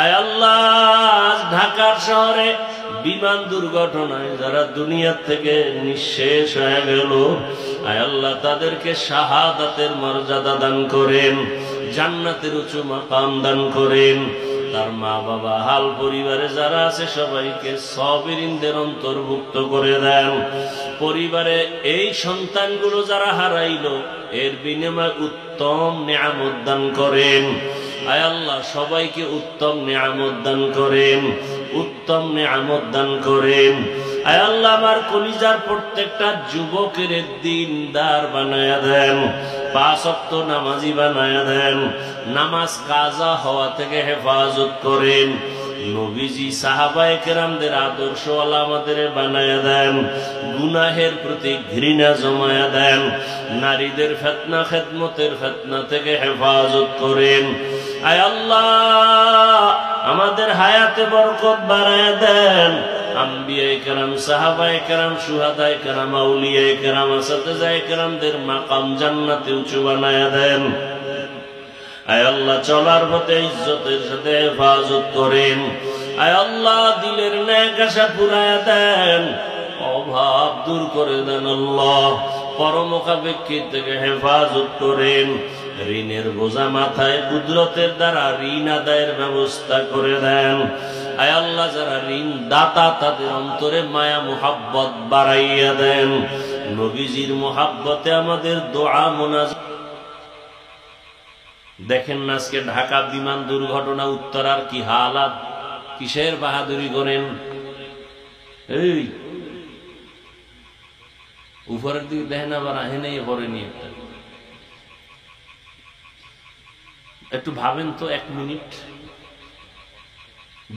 আয় আল্লাহ, ঢাকার শহরে বিমান দুর্ঘটনায় যারা দুনিয়া থেকে নিঃশেষ হয়ে গেল, আয় আল্লাহ তাদেরকে শাহাদাতের মর্যাদা দান করেন, জান্নাতের উঁচু মাকাম দান করেন। তার মা বাবা হাল পরিবারে যারা আছে সবাইকে সাবিরিনদের অন্তর্ভুক্ত করে দেন। পরিবারে এই সন্তানগুলো যারা হারাইলো এর বিনিময়ে উত্তম নিয়ামত দান করেন। আয় আল্লাহ সবাইকে উত্তম নিয়ামত দান করেন, উত্তম নিয়ামত দান করেন। আয় আল্লাহ আমার কলিজার প্রত্যেকটা যুবকের দিনদার বানায়া দেন, 5 ওয়াক্ত নামাজি বানায়া দেন, নামাজ কাজা হওয়া থেকে হেফাজত করেন। নবীজি সাহাবায়ে কেরামদের আদর্শওয়ালা আমাদের বানায়া দেন, গুনাহের প্রতি ঘৃণা জমায়া দেন, নারীদের ফিতনা খেদমতের ফিতনা থেকে হেফাজত করেন। আয় আল্লাহ আমাদের হায়াতে বরকত বাড়ায়া দেন। আম্বিয়ায়ে কেরাম, সাহাবায়ে কেরাম, শুহাদায়ে কেরাম, আউলিয়ায়ে কেরাম, আসাতিজায়ে কেরামদের মাকাম জান্নাতে উঁচু বানায়া দেন। আয় আল্লাহ চলার পথে ইজ্জতের সাথে হেফাজত করেন। আয় আল্লাহ দিলের নেক আশা পুরায়া দেন, অভাব দূর করে দেন। আল্লাহ পরমুখাপেক্ষী থেকে হেফাজত করেন। ঋণের বোঝা মাথায় কুদরতের দ্বারা ঋণ আদায়ের ব্যবস্থা করে দেন। আয় আল্লাহ যারা ঋণ দাতা তাদের অন্তরে মায়া মুহাব্বত বাড়াইয়া দেন। নবীজির মুহাব্বতে আমাদের দোয়া মোনাজাত। দেখেন না আজকে ঢাকা বিমান দুর্ঘটনা, উত্তরার কি হালাত, কিসের বাহাদুরি করেন। এই উপরের দিকে দেখেন, আবার আহেনেই করেনি। একটু ভাবেন তো 1 মিনিট,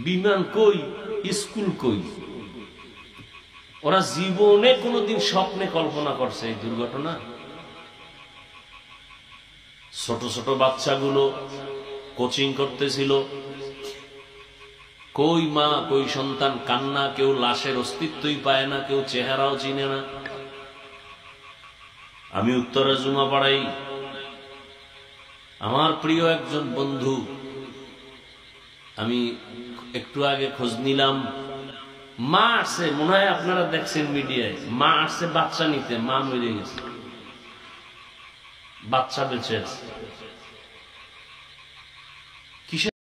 বিমান কই, স্কুল কই? ওরা জীবনে কোনোদিন স্বপ্নে কল্পনা করছে এই দুর্ঘটনা? ছোট ছোট বাচ্চাগুলো কোচিং করতেছিল, কই মা কই সন্তান, কান্না, কেউ লাশের অস্তিত্বই পায় না, কেউ চেহারাও চিনে না। আমি উত্তরা জুমা পাড়াই আমার প্রিয় একজন বন্ধু, আমি একটু আগে খোঁজ নিলাম, মা আসছে, মনে হয় আপনারা দেখছেন মিডিয়ায়, মা আসছে বাচ্চা নিতে, মা মরে গেছে, বাচ্চা বেঁচে আছে।